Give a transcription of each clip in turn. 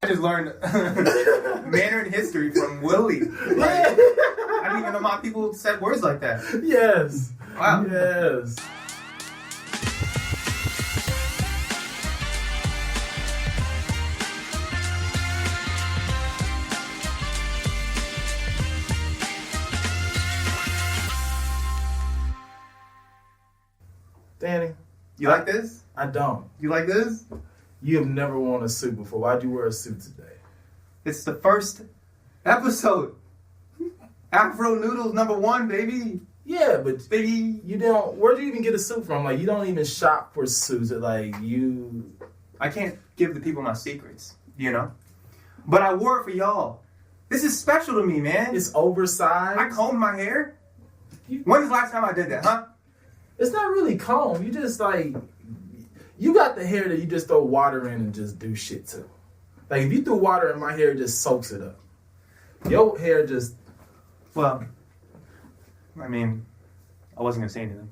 just learned Mandarin history from Willie. Like, I didn't even know my people said words like that. Yes. Wow. Yes. Danny. You like this? I don't. You like this? You have never worn a suit before. Why'd you wear a suit today? It's the first episode. AfroNoodles #1, baby. Yeah, but Baby. you don't. Where'd you even get a suit from? Like, you don't even shop for suits. Like, you. I can't give the people my secrets, you know? But I wore it for y'all. This is special to me, man. It's oversized. I combed my hair. When was the last time I did that, huh? It's not really comb. You just like. You got the hair that you just throw water in and just do shit to. Like, if you threw water in my hair, it just soaks it up. Your hair just. Well, I mean, I wasn't going to say anything.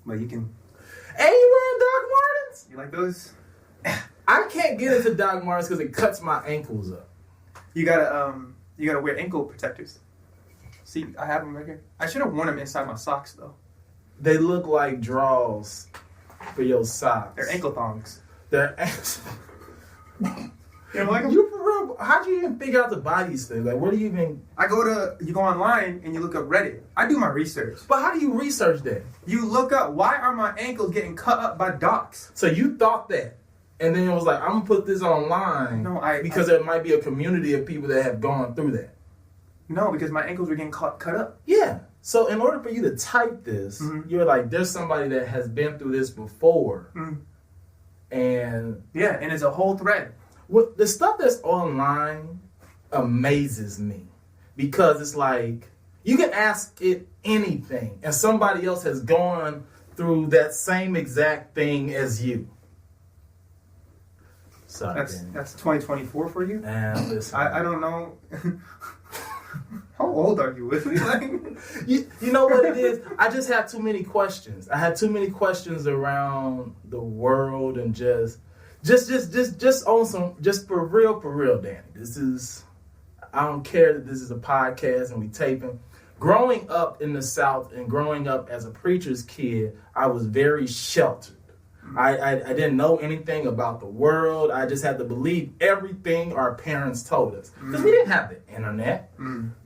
But you can. And you wearing Doc Martens? You like those? I can't get into Doc Martens because it cuts my ankles up. You gotta wear ankle protectors. See, I have them right here. I should have worn them inside my socks, though. They look like draws for your socks. They're ankle thongs. They're You don't like them? You for real? How'd you even figure out to buy these things? Like, where do you even? You go online and you look up Reddit. I do my research. But how do you research that? You look up, why are my ankles getting cut up by docs? So you thought that, and then it was like, I'm gonna put this online. No, because there might be a community of people that have gone through that. No, because my ankles were getting cut up. Yeah. So in order for you to type this, you're like, there's somebody that has been through this before, and yeah, and it's a whole thread. The stuff that's online amazes me because it's like you can ask it anything, and somebody else has gone through that same exact thing as you. Sorry, that's 2024 for you. And listen, I don't know. How old are you, Willie? Like, you know what it is? I just have too many questions. I had too many questions around the world and just on some, just for real, Danny. I don't care that this is a podcast and we taping. Growing up in the South and growing up as a preacher's kid, I was very sheltered. I didn't know anything about the world. I just had to believe everything our parents told us. Because we didn't have the internet.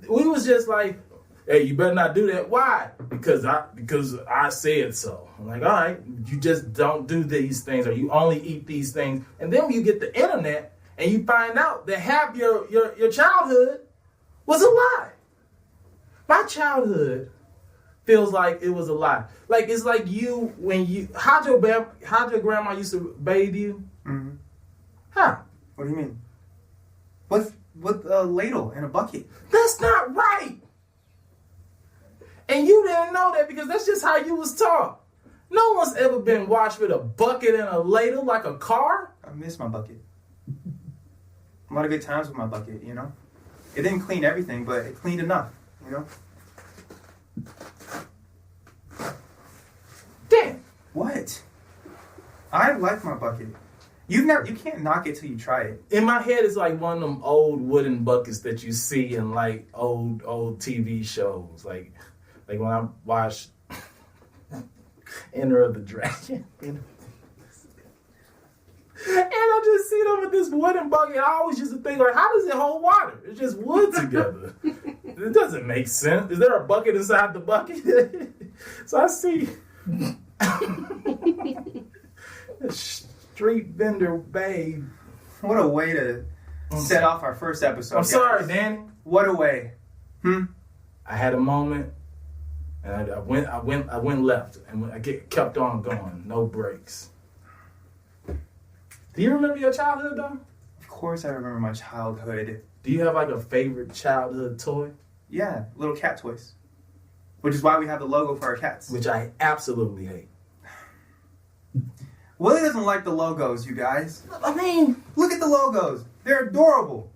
We was just like, hey, you better not do that. Why? Because I said so. I'm like, all right, you just don't do these things or you only eat these things. And then when you get the internet and you find out that half your childhood was a lie. My childhood feels like it was a lie. Like, it's like how'd your grandma used to bathe you? Huh? What do you mean? With a ladle and a bucket. That's not right. And you didn't know that because that's just how you was taught. No one's ever been washed with a bucket and a ladle like a car. I miss my bucket. A lot of good times with my bucket, you know? It didn't clean everything, but it cleaned enough, you know? Damn. What? I like my bucket. You can't knock it till you try it. In my head, it's like one of them old wooden buckets that you see in like old TV shows. Like when I watched Enter of the Dragon. And I just see them with this wooden bucket. I always used to think, like, how does it hold water? It's just wood together. It doesn't make sense. Is there a bucket inside the bucket? So I see a street vendor babe. What a way to set off our first episode. I'm sorry, Danny. What a way. I had a moment, and I went left, and I kept on going, no breaks. Do you remember your childhood, though? Of course I remember my childhood. Do you have like a favorite childhood toy? Yeah, little cat toys. Which is why we have the logo for our cats. Which I absolutely hate. Willie doesn't like the logos, you guys. I mean, look at the logos. They're adorable.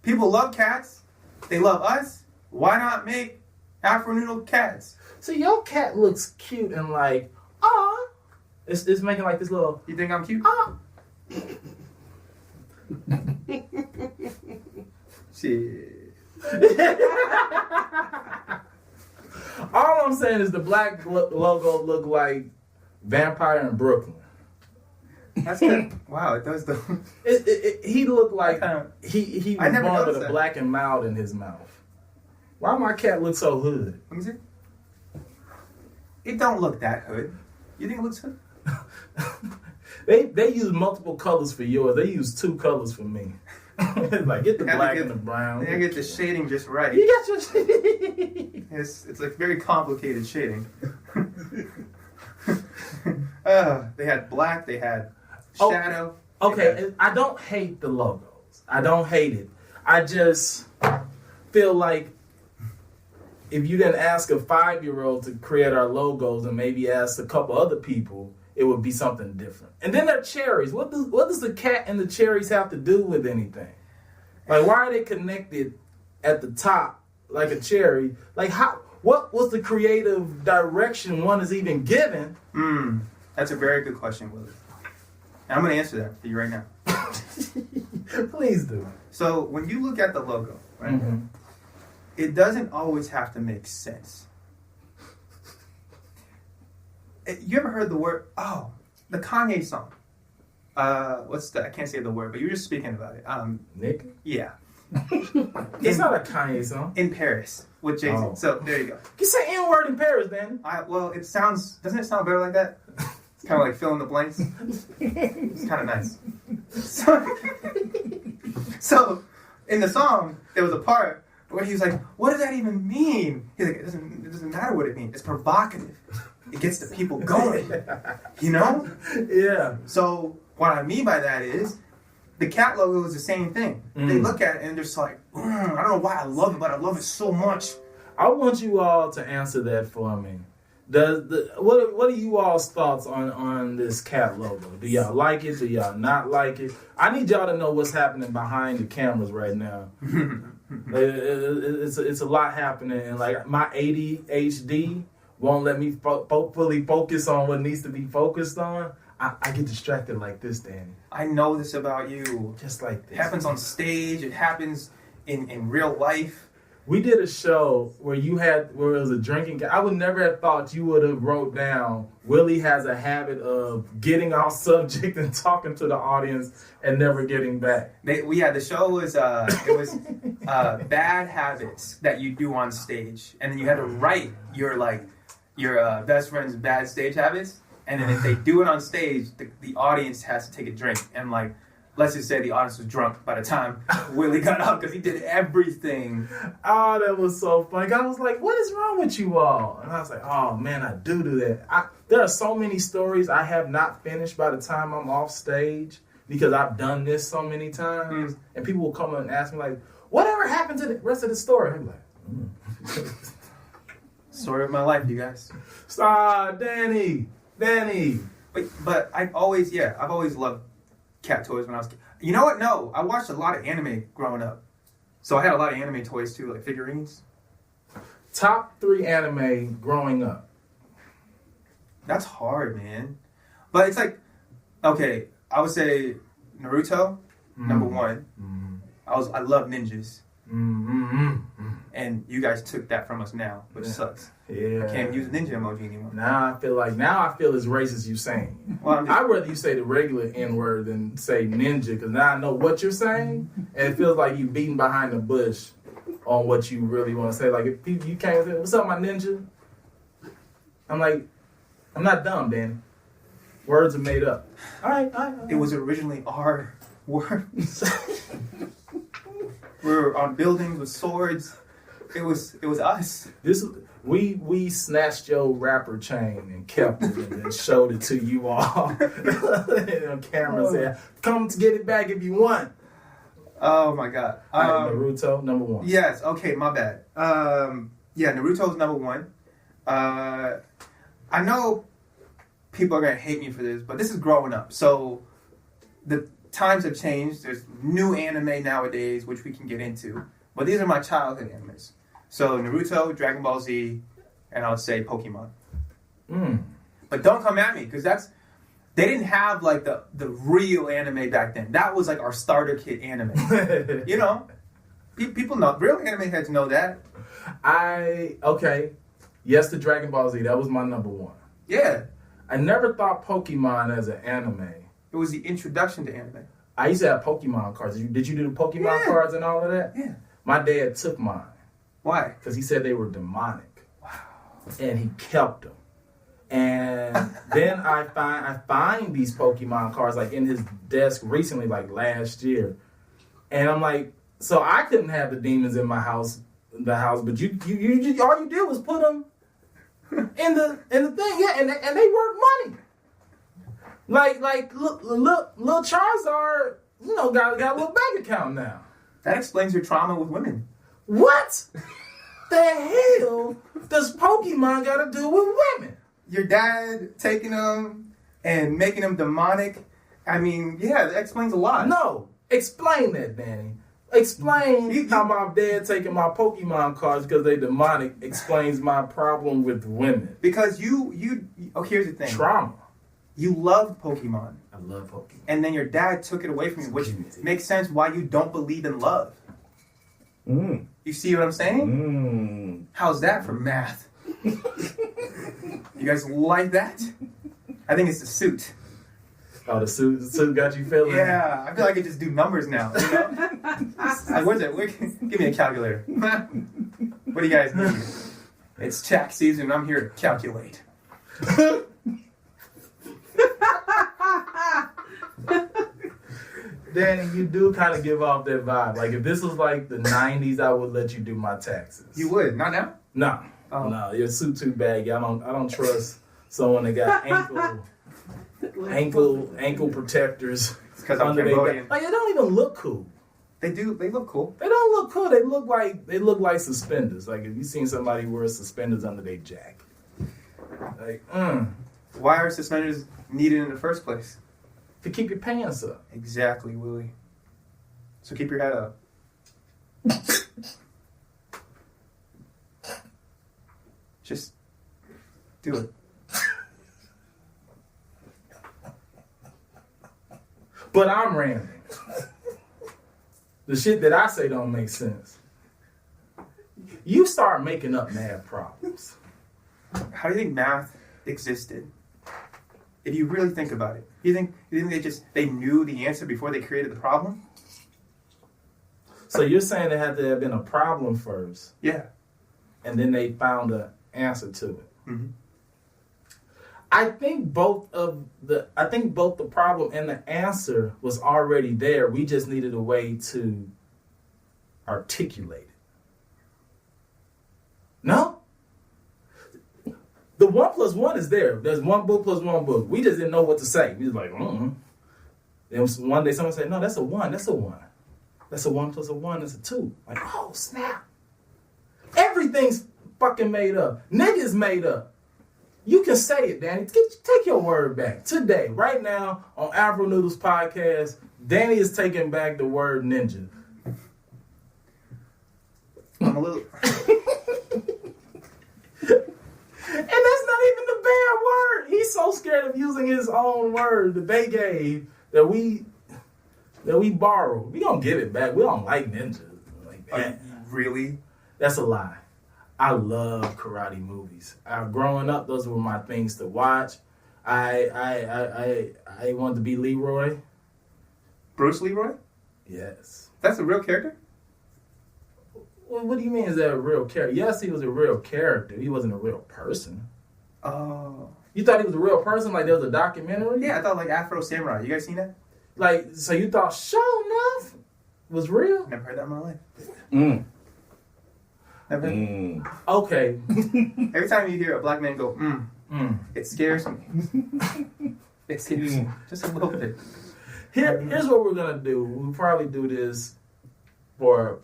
People love cats. They love us. Why not make AfroNoodle cats? So your cat looks cute and like, aw. It's making like this little... You think I'm cute? Aw. Shit. All I'm saying is the black logo looked like Vampire in Brooklyn. That's good. Wow, it does though. He looked like he was born with a that. black and mild in his mouth. Why my cat look so hood? Let me see. It don't look that hood. You think it looks hood? They use multiple colors for yours. They use 2 colors for me. Like get the black and the brown. They get the shading just right. You got your shading. It's like very complicated shading. They had black. They had shadow. Okay, I don't hate the logos. I don't hate it. I just feel like if you didn't ask a 5-year-old to create our logos and maybe ask a couple other people, it would be something different. And then they're cherries. What does the cat and the cherries have to do with anything? Like, why are they connected at the top like a cherry? Like, what was the creative direction one is even given? That's a very good question, Willie. And I'm going to answer that for you right now. Please do. So when you look at the logo, right, Mm-hmm. it doesn't always have to make sense. You ever heard the word, the Kanye song? I can't say the word, but you were just speaking about it. Nick? Yeah. It's not a Kanye song. In Paris with Jay-Z. Oh. So there you go. You say N-word in Paris, man. Well, doesn't it sound better like that? It's kind of like fill in the blanks. It's kind of nice. So in the song, there was a part where he was like, what does that even mean? He's like, it doesn't matter what it means. It's provocative. It gets the people going. You know? Yeah. So what I mean by that is the cat logo is the same thing. They look at it and they're just like, I don't know why I love it, but I love it so much. I want you all to answer that for me. What are you all's thoughts on this cat logo? Do y'all like it? Do y'all not like it? I need y'all to know what's happening behind the cameras right now. It's a lot happening, and like my ADHD won't let me fully focus on what needs to be focused on. I get distracted like this, Danny. I know this about you. Just like this. It happens on stage. It happens in real life. We did a show where it was a drinking. I would never have thought you would have wrote down Willie has a habit of getting off subject and talking to the audience and never getting back. The show was bad habits that you do on stage, and then you had to write your best friend's bad stage habits, and then if they do it on stage, the audience has to take a drink, and like. Let's just say the audience was drunk by the time Willie got up because he did everything. Oh, that was so funny. I was like, what is wrong with you all? And I was like, oh, man, I do that. There are so many stories I have not finished by the time I'm off stage because I've done this so many times. And people will come up and ask me, like, whatever happened to the rest of the story? I'm like, Story of my life, you guys. Stop, Danny. But I've always loved cat toys when I was a kid. You know what? No, I watched a lot of anime growing up. So I had a lot of anime toys too, like figurines. Top 3 anime growing up. That's hard, man. But it's like, okay, I would say Naruto, number 1. I love ninjas. And you guys took that from us now, which sucks. Yeah. I can't use ninja emoji anymore. Now I feel as racist as you saying. Well, I'd rather you say the regular N-word than say ninja, because now I know what you're saying, and it feels like you beating behind the bush on what you really want to say. Like, if you can't say, what's up, my ninja? I'm like, I'm not dumb, Danny. Words are made up. All right. It was originally our word. We were on buildings with swords. It was us. We snatched your rapper chain and kept it and showed it to you all. On camera said, come to get it back if you want. Oh my God. Naruto, number 1. Yes, okay, my bad. Naruto's number 1. I know people are going to hate me for this, but this is growing up. So the times have changed. There's new anime nowadays, which we can get into. But these are my childhood animes. So Naruto, Dragon Ball Z, and I would say Pokemon. But don't come at me, because they didn't have like the real anime back then. That was like our starter kit anime. You know? People know. Real anime heads know that. Yes, the Dragon Ball Z. That was my number one. Yeah. I never thought Pokemon as an anime. It was the introduction to anime. I used to have Pokemon cards. Did you do the Pokemon cards and all of that? Yeah. My dad took mine. Why? Because he said they were demonic. Wow. And he kept them. And then I find these Pokemon cards like in his desk recently, like last year. And I'm like, so I couldn't have the demons in my house, but you all you did was put them in the thing, yeah, and they worth money. Like little Charizard, got a little bank account now. That explains your trauma with women. What the hell does Pokemon got to do with women? Your dad taking them and making them demonic. I mean, yeah, that explains a lot. No, explain that, Danny. Explain how my dad taking my Pokemon cards because they demonic explains my problem with women. Because here's the thing. Trauma. You loved Pokemon. I love Pokemon. And then your dad took it away from you, which makes sense why you don't believe in love. Mm. You see what I'm saying? Mm. How's that for math? You guys like that? I think it's the suit. Oh, the suit got you feeling? Yeah, I feel like I can just do numbers now. You know? Like, where's it? Give me a calculator. What do you guys need? It's tax season. I'm here to calculate. Danny, you do kind of give off that vibe. Like, if this was like the 90s, I would let you do my taxes. You would? Not now? No. Oh. No, your suit too baggy. I don't trust someone that got ankle protectors. It's because I'm Cambodian. Like, they don't even look cool. They do. They look cool. They don't look cool. They look like suspenders. Like, if you seen somebody wear suspenders under their jacket. Like, Why are suspenders needed in the first place? To keep your pants up. Exactly, Willie. So keep your head up. Just do it. But I'm random. The shit that I say don't make sense. You start making up mad problems. How do you think math existed? If you really think about it, you think they knew the answer before they created the problem? So you're saying there had to have been a problem first. Yeah. And then they found an answer to it. Mm-hmm. I think both the problem and the answer was already there. We just needed a way to articulate it. No? The 1 + 1 is there. There's one book plus one book. We just didn't know what to say. We was like, Then one day someone said, no, that's a 1. That's a 1. That's a 1 + a 1 is a 2. Like, oh, snap. Everything's fucking made up. Niggas made up. You can say it, Danny. Take your word back. Today, right now, on AfroNoodles podcast, Danny is taking back the word ninja. I'm a little... And that's not even the bad word. He's so scared of using his own word that they gave that we borrowed. We gonna give it back. We don't like ninjas like that. Really? That's a lie. I love karate movies. Growing up, those were my things to watch. I wanted to be Leroy. Bruce Leroy? Yes. That's a real character? Well, what do you mean is that a real character? Yes, he was a real character. He wasn't a real person. Oh. You thought he was a real person? Like there was a documentary? Yeah, I thought like Afro Samurai. You guys seen that? Like, so you thought Show Enough was real? Never heard that in my life. Never heard. Okay. Every time you hear a black man go, it scares me. It scares me. Just a little bit. Here's what we're gonna do. We'll probably do this for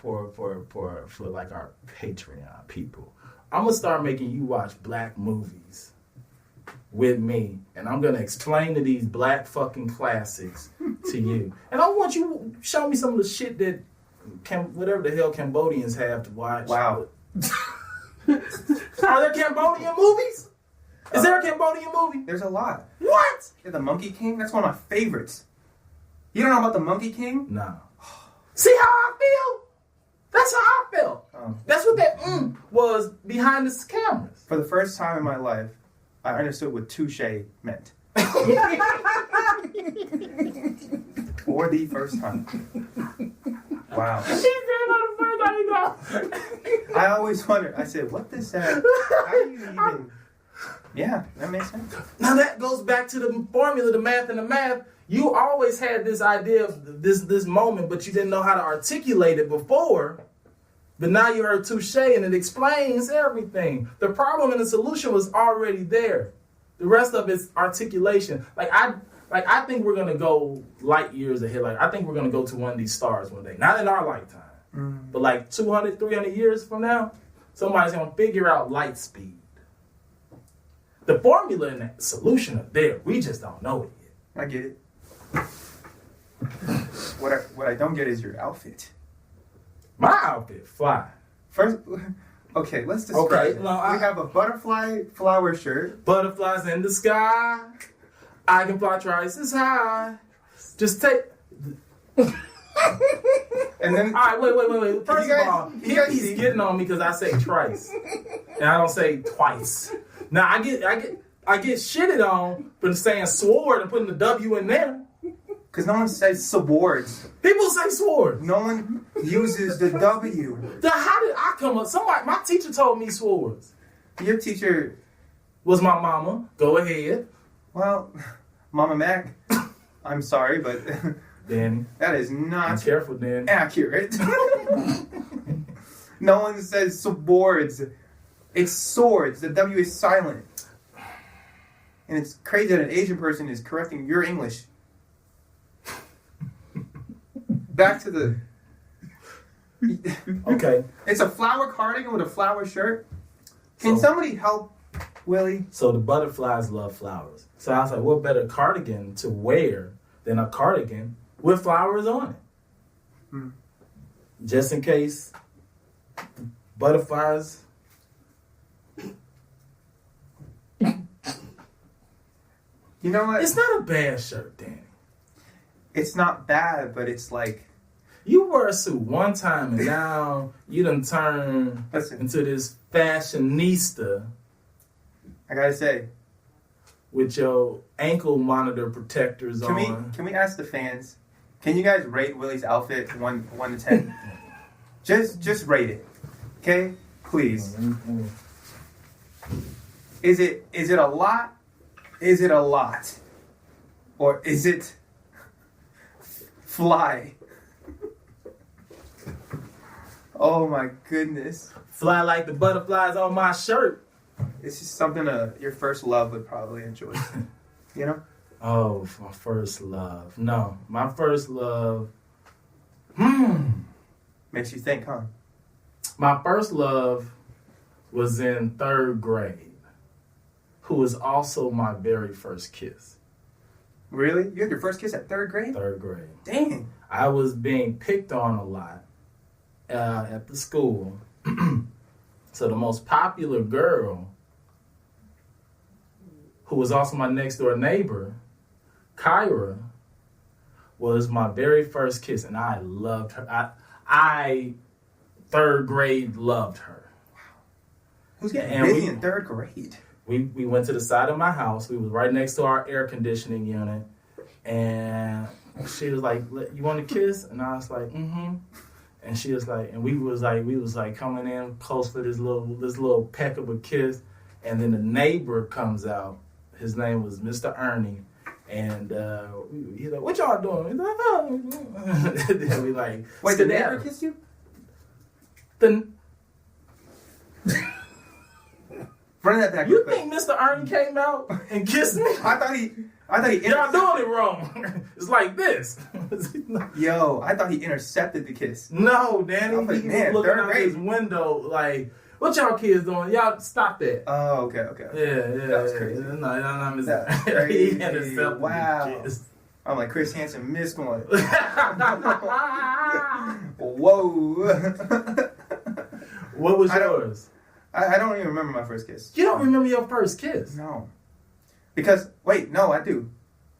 like our Patreon people. I'm gonna start making you watch black movies with me, and I'm gonna explain to these black fucking classics to you. And I want you to show me some of the shit that whatever the hell Cambodians have to watch. Wow. Are there Cambodian movies? Is there a Cambodian movie? There's a lot. What? Yeah, The Monkey King? That's one of my favorites. You don't know about The Monkey King? No. See how I feel? That's That's how I felt. That's what that was behind the cameras. For the first time in my life, I understood what touche meant. For the first time. Wow. I always wondered. I said, what does that... How do you even... Yeah, that makes sense. Now that goes back to the formula, the math and the math. You always had this idea of this moment, but you didn't know how to articulate it before. But now you heard touche and it explains everything. The problem and the solution was already there. The rest of it's articulation. I think we're gonna go light years ahead. Like I think we're gonna go to one of these stars one day. Not in our lifetime. But like 200, 300 years from now, somebody's gonna figure out light speed. The formula and the solution are there. We just don't know it yet. I get it. What I don't get is your outfit. My outfit fly. First, okay, let's describe it. No, we have a butterfly flower shirt. Butterflies in the sky. I can fly twice as high. Just take... And then, all right, wait. First of all, he's getting on me because I say twice, and I don't say twice. Now I get shitted on for saying sword and putting the W in there. Because no one says swords. People say swords. No one uses the W. How did I come up? My teacher told me swords. Your teacher was my mama. Go ahead. Well, Mama Mac, I'm sorry, but Danny, that is not be careful, Danny. Accurate. No one says swords. It's swords. The W is silent. And it's crazy that an Asian person is correcting your English. Back to the... Okay. It's a flower cardigan with a flower shirt. Can somebody help Willie? So the butterflies love flowers. So I was like, what better cardigan to wear than a cardigan with flowers on it? Just in case butterflies... You know what? It's not a bad shirt, Danny. It's not bad, but it's like... You wore a suit one time and now you done turned into this fashionista. I gotta say. With your ankle monitor protectors on. Can we ask the fans? Can you guys rate Willie's outfit 1 to 10? just rate it. Okay? Please. Is it a lot? Is it a lot? Or is it fly? Oh my goodness. Fly like the butterflies on my shirt. It's just something your first love would probably enjoy. You know? Oh, my first love. No, my first love. Makes you think, huh? My first love was in 3rd grade. Who was also my very first kiss. Really? You had your first kiss at 3rd grade? 3rd grade. Dang. I was being picked on a lot at the school. So the most popular girl, who was also my next door neighbor, Kyra, was my very first kiss, and I loved her. I 3rd grade loved her. Who's getting busy in 3rd grade? We went to the side of my house. We was right next to our air conditioning unit. And she was like, you want to kiss? And I was like, mm-hmm. And she was like, and we was like coming in close for this little peck of a kiss. And then the neighbor comes out. His name was Mr. Ernie. And he's like, what y'all doing? He's like, oh. Then we like, wait, the neighbor kissed you? Run that back. You think Mr. Ernie came out and kissed me? I thought he Y'all doing it wrong. It's like this. Yo, I thought he intercepted the kiss. No, Danny. Like, he was looking out his window like, what y'all kids doing? Y'all stop that. Oh, okay. Yeah. That was crazy. No, That's crazy. He intercepted Wow. the kiss. I'm like, Chris Hansen missed one. Whoa. What was yours? I don't even remember my first kiss. You don't remember your first kiss? No. Because, wait, no, I do.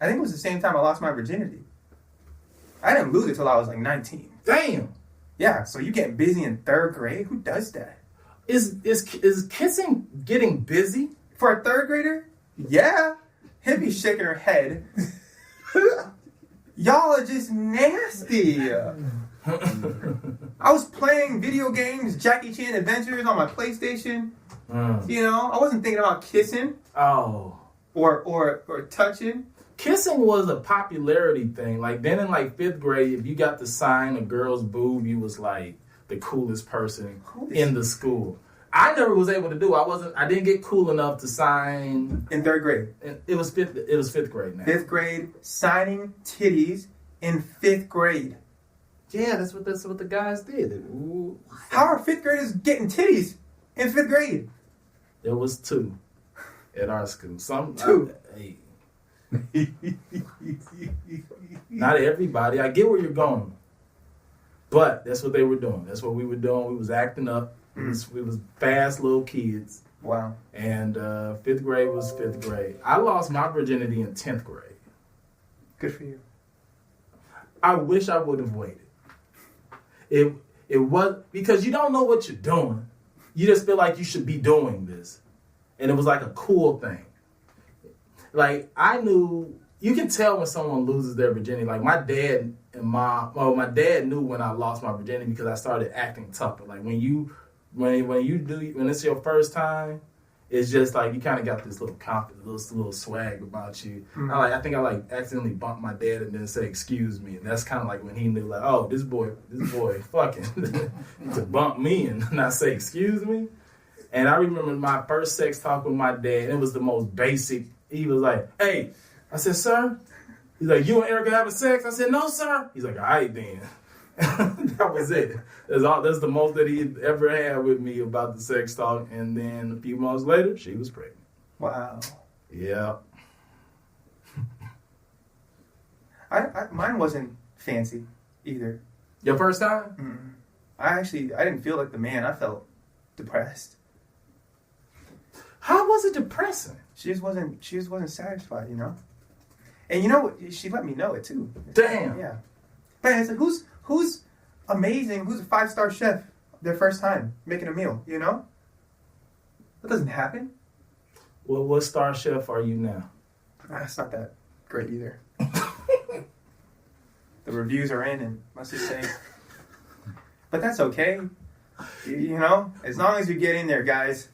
I think it was the same time I lost my virginity. I didn't lose it till I was like 19. Damn. Yeah, so you getting busy in 3rd grade? Who does that? Is kissing getting busy? For a 3rd grader? Yeah. He'd be shaking her head. Y'all are just nasty. I was playing video games, Jackie Chan Adventures on my PlayStation. You know, I wasn't thinking about kissing. Oh. Or touching. Kissing was a popularity thing. Like then in like 5th grade, if you got to sign a girl's boob, you was like the coolest person in the school. I never was able to do. I didn't get cool enough to sign in 3rd grade. It was 5th grade now. 5th grade, signing titties in 5th grade. Yeah, that's what the guys did. Ooh. How are 5th graders getting titties in 5th grade? There was 2 at our school. 2. Not everybody. I get where you're going, but that's what they were doing. That's what we were doing. We was acting up. We was fast little kids. Wow. And 5th grade was 5th grade. I lost my virginity in 10th grade. Good for you. I wish I would have waited. It was because you don't know what you're doing. You just feel like you should be doing this. And it was like a cool thing. Like I knew, you can tell when someone loses their virginity. Like my dad and my dad knew when I lost my virginity because I started acting tougher. Like when it's your first time, it's just like you kind of got this little confidence, this little swag about you. Mm-hmm. I think I accidentally bumped my dad and then said excuse me, and that's kind of like when he knew like, oh, this boy fucking to bump me and not say excuse me. And I remember my first sex talk with my dad, and it was the most basic. He was like, hey, I said, sir. He's like, you and Erica having sex? I said, no, sir. He's like, all right then. That was it. That's the most that he ever had with me about the sex talk. And then a few months later, she was pregnant. Wow. Yeah. Mine wasn't fancy either. Your first time? Mm-mm. I didn't feel like the man. I felt depressed. How was it depressing? She just wasn't satisfied, you know? And you know what? She let me know it too. Damn. Yeah. But it's like, who's amazing? Who's a 5-star chef their first time making a meal, you know? That doesn't happen. Well, what star chef are you now? It's not that great either. The reviews are in, and let's just say. But that's okay. You know? As long as you get in there, guys.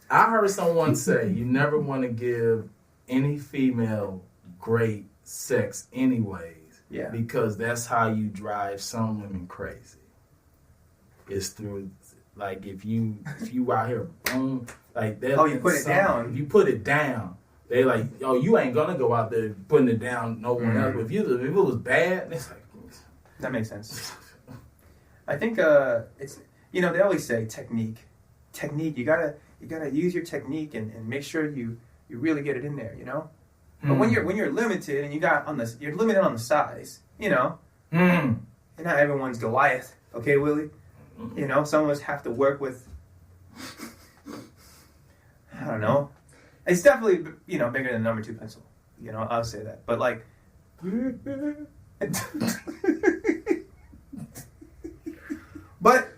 I heard someone say you never want to give any female great sex anyways. Yeah. Because that's how you drive some women crazy. It's through, like, if you out here, boom, like that. Oh, you put it down. If you put it down, they like, oh, you ain't gonna go out there putting it down no one else. If it was bad, it's like. That makes sense. I think it's, you know, they always say technique. You gotta use your technique and make sure you really get it in there, you know? But when you're limited and you're limited on the size, you know, and not everyone's Goliath, okay, Willie? You know, some of us have to work with, I don't know. It's definitely, you know, bigger than number 2 pencil. You know, I'll say that. But like, but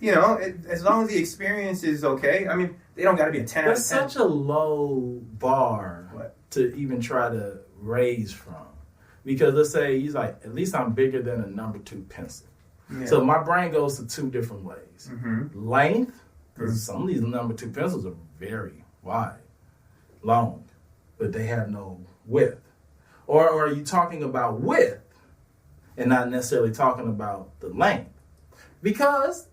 you know, as long as the experience is okay. I mean, they don't got to be a 10 out of 10. That's such a low bar to even try to raise from. Because let's say he's like, at least I'm bigger than a number 2 pencil. Yeah. So my brain goes to 2 different ways. Mm-hmm. Length, because some of these number 2 pencils are very wide, long, but they have no width. Or are you talking about width and not necessarily talking about the length? Because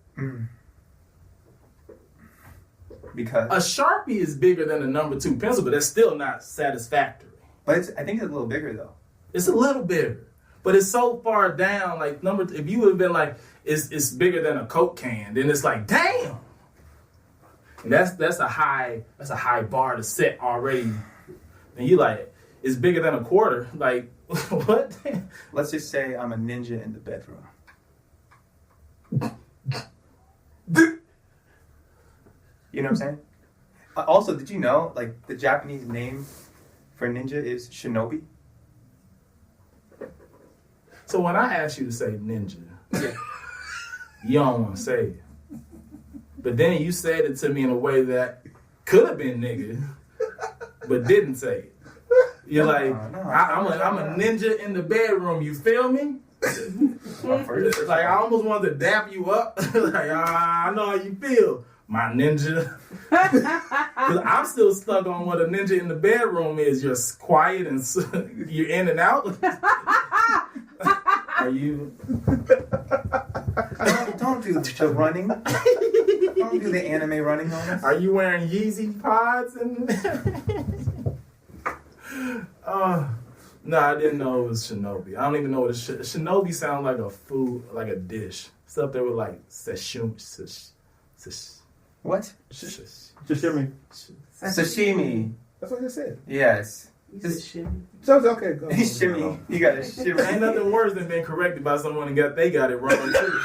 a Sharpie is bigger than a number 2 pencil, but that's still not satisfactory. But I think it's a little bigger though. It's a little bigger, but it's so far down. Like if you would have been like, it's bigger than a Coke can, then it's like, damn. And that's a high bar to set already. And you like, it's bigger than a quarter. Like what? Let's just say I'm a ninja in the bedroom. You know what I'm saying? Also, did you know, like, the Japanese name for ninja is shinobi? So when I asked you to say ninja, you don't want to say it. But then you said it to me in a way that could have been nigga, but didn't say it. You're like, I'm a ninja in the bedroom. You feel me? Like I almost wanted to dap you up. Like I know how you feel, my ninja. Because I'm still stuck on what a ninja in the bedroom is. You're quiet and you're in and out. Are you? Don't do the running. Don't do the anime running on us. Are you wearing Yeezy pods and? No, I didn't know it was Shinobi. I don't even know what Shinobi sounds like a food, like a dish. It's up there with like sashimi. What? Sashimi. Sashimi. That's what I just said. Yes. Shimmy. So okay, go. Shimmy. You got it. Shimmy. Ain't nothing worse than being corrected by someone and they got it wrong too.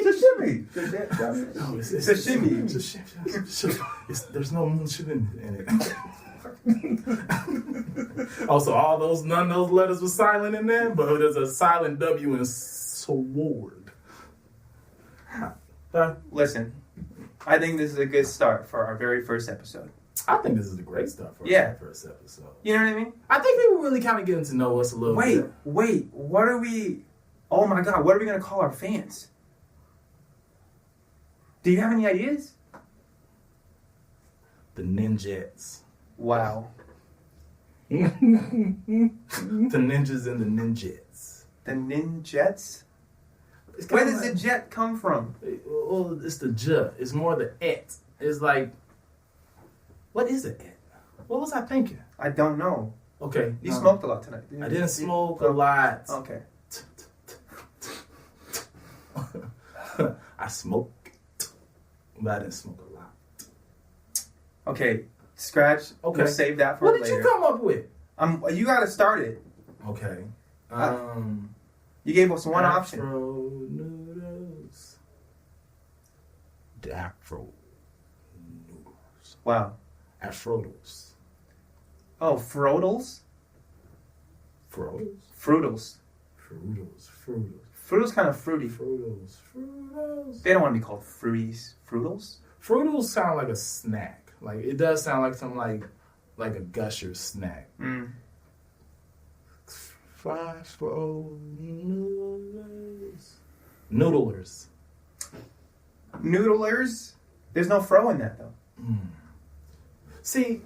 Sashimi. No, it's Sashimi. There's no shit in it. Also, none of those letters were silent in there, but there's a silent W in sword. Listen, I think this is a good start for our very first episode. I think this is a great start for our first episode. You know what I mean? I think people really kind of getting to know us a little bit. Wait, what are we... Oh my God, what are we going to call our fans? Do you have any ideas? The Ninjets. Wow. The ninjas and the ninjets. The Ninjets? Where does the jet come from? Well, it's the j. It's more the et. It's like, what is it? What was I thinking? I don't know. Okay. You smoked a lot tonight. I didn't smoke a lot. Okay. I smoke, but I didn't smoke a lot. Okay. Scratch. Okay. We'll save that for later. later. What did you come up with? You got to start it. Okay. You gave us one option. AfroNoodles. The AfroNoodles. Wow. AfroNoodles. Oh, Froodles? Froodles? Fruitles. Fruitles. Fruitles kind of fruity. Fruitles. They don't want to be called fruities. Fruitles? Fruitles sound like a snack. Like it does sound like something like a gusher snack. Mm. Noodlers. Noodlers? There's no fro in that though. See,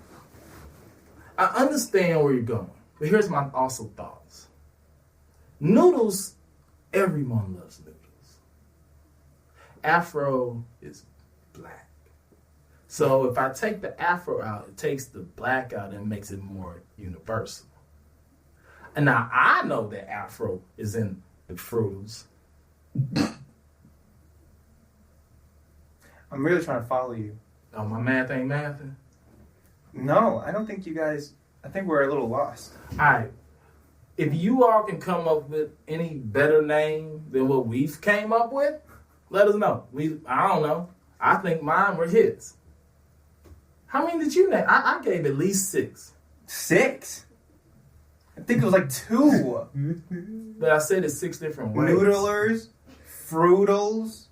I understand where you're going, but here's my also thoughts. Noodles, everyone loves noodles. Afro is black. So if I take the Afro out, it takes the black out and makes it more universal. And now I know that Afro is in the Fruitles. I'm really trying to follow you. Oh, my math ain't mathing? No, I don't think you guys... I think we're a little lost. All right. If you all can come up with any better name than what we've came up with, let us know. I don't know. I think mine were hits. How many did you name? I gave at least 6. 6? I think it was like 2. But I said it 6 different ways. Noodlers, Fruitles.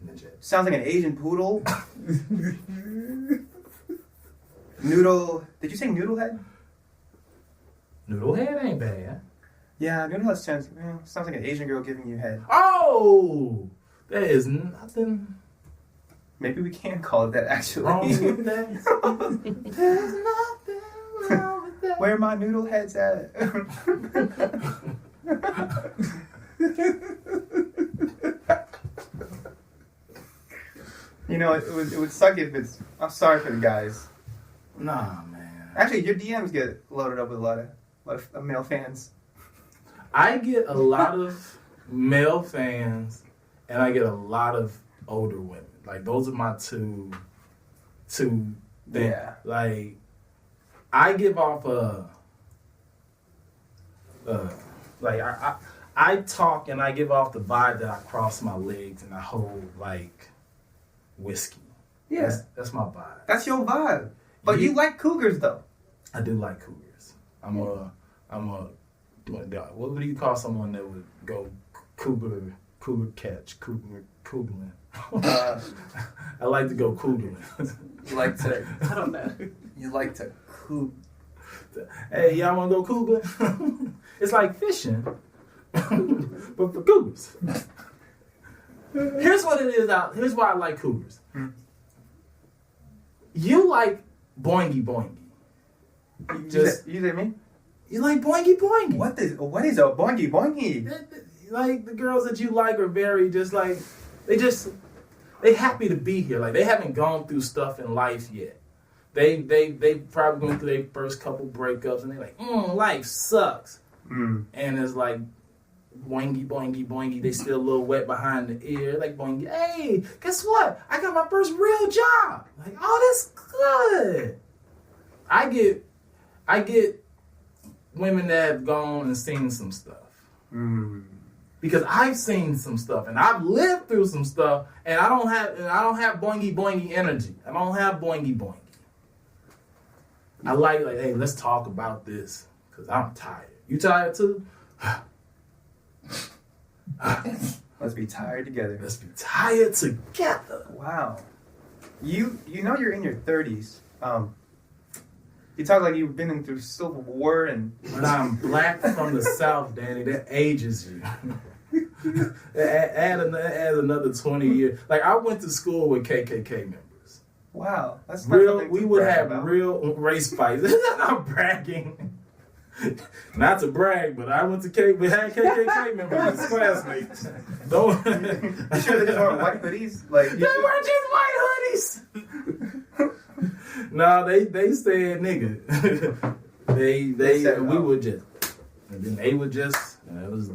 Ninja. Sounds like an Asian poodle. Noodle. Did you say noodlehead? Noodlehead ain't bad. Yeah, noodlehead sounds like an Asian girl giving you head. Oh! There is nothing Maybe we can call it that actually. wrong with that. There's nothing wrong with that. Where my noodle heads at? You know, it would suck if it's... I'm sorry for the guys. Nah, man. Actually, your DMs get loaded up with a lot of male fans. I get a lot of male fans, and I get a lot of older women. Like, those are my two things. Yeah. Like, I give off I talk and I give off the vibe that I cross my legs and I hold, like, whiskey. Yeah. That's my vibe. That's your vibe. But you like Cougars, though. I do like Cougars. I'm a what would you call someone that would go cougar catch, cougarman? I like to go cougarman. You like to, I don't know. You like to coog. Hey, y'all want to go cougar? It's like fishing, but for cougars. Here's what it is. Here's why I like cougars. You like boingy boingy. You say me? You like boingy boingy. What is a boingy boingy? Like the girls that you like are very just like they happy to be here. Like they haven't gone through stuff in life yet. They probably going through their first couple breakups and they're like, life sucks. And it's like boingy boingy boingy. They still a little wet behind the ear. Like boingy. Hey, guess what? I got my first real job. Like, oh, that's good. I get women that have gone and seen some stuff. Because I've seen some stuff and I've lived through some stuff and I don't have boingy boingy energy. I don't have boingy boingy. I like, hey, let's talk about this because I'm tired. You tired too? Let's be tired together. Let's be tired together. Wow. You know you're in your 30s. You talk like you've been through Civil War and... But I'm black from the South, Danny. That ages you. add another 20 years. Like, I went to school with KKK members. Wow. That's not real. something We to would brag have about. real race fights. I'm bragging. Not to brag, but I went to KKK members as classmates. Don't. You sure they just weren't white hoodies? Like They weren't just white hoodies. No, they said nigga. We would just, and then they would just. It was.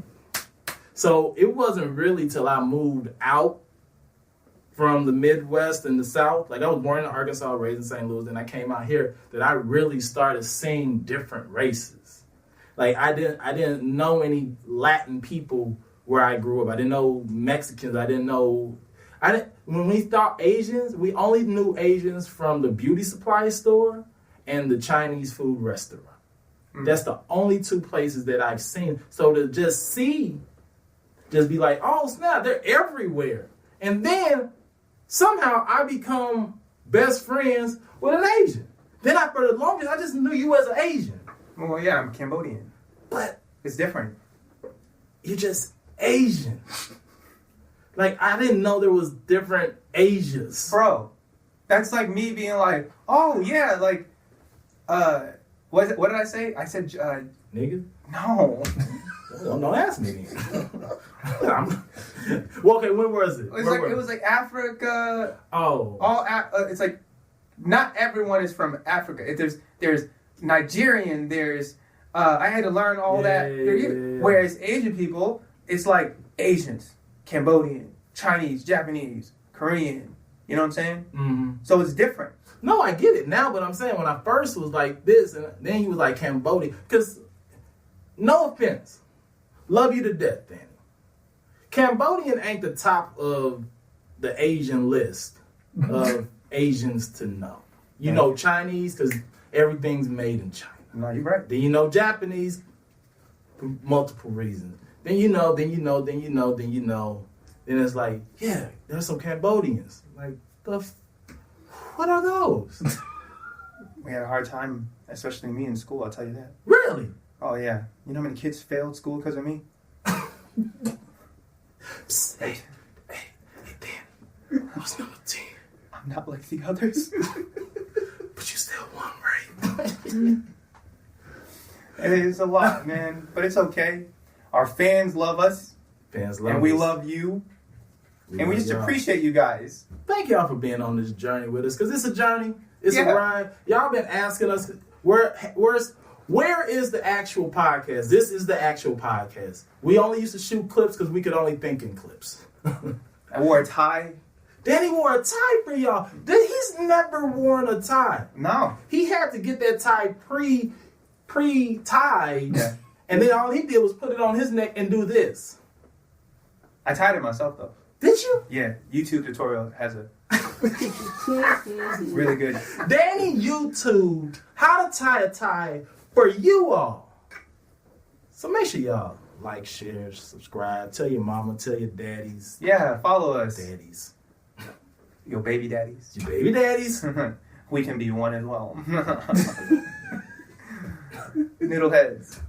So it wasn't really till I moved out from the Midwest and the South. Like I was born in Arkansas, raised in St. Louis, and I came out here that I really started seeing different races. Like I didn't know any Latin people where I grew up. I didn't know Mexicans. When we thought Asians, we only knew Asians from the beauty supply store and the Chinese food restaurant. That's the only two places that I've seen. So to just be like, oh snap, they're everywhere. And then somehow I become best friends with an Asian. Then for the longest, I just knew you as an Asian. Well, yeah, I'm Cambodian. But it's different. You're just Asian. Like, I didn't know there was different Asias. Bro, that's like me being like, oh, yeah, like, what did I say? I said, Nigga? No. Don't ask me. Well, okay, when was it? It was like Africa. Oh. It's like, not everyone is from Africa. There's Nigerian, there's, I had to learn all that. Yeah. Whereas Asian people, it's like Asians. Cambodian, Chinese, Japanese, Korean. You know what I'm saying? Mm-hmm. So it's different. No, I get it now, but I'm saying when I first was like this, and then you was like Cambodia. Because, no offense, love you to death, Danny. Cambodian ain't the top of the Asian list of Asians to know. You know Chinese because everything's made in China. No, you're right. Then you know Japanese for multiple reasons. Then you know. Then it's like, yeah, there's some Cambodians. Like, what are those? We had a hard time, especially me in school, I'll tell you that. Really? Oh, yeah. You know how many kids failed school because of me? Hey, Dan, what's number 10? I'm not like the others. But you still won, right? It is a lot, man. But it's okay. Our fans love us. And we love you. And we just appreciate you guys. Thank y'all for being on this journey with us. Because it's a journey. It's a ride. Y'all been asking us, where is the actual podcast? This is the actual podcast. We only used to shoot clips because we could only think in clips. I wore a tie. Danny wore a tie for y'all. He's never worn a tie. No. He had to get that tie pre-tied. Yeah. And then all he did was put it on his neck and do this. I tied it myself, though. Did you? Yeah. YouTube tutorial has a really good. Danny YouTubed how to tie a tie for you all. So make sure y'all like, share, subscribe. Tell your mama, tell your daddies. Yeah, follow us. Daddies. Your baby daddies. Your baby daddies. We can be one as well. Noodle heads.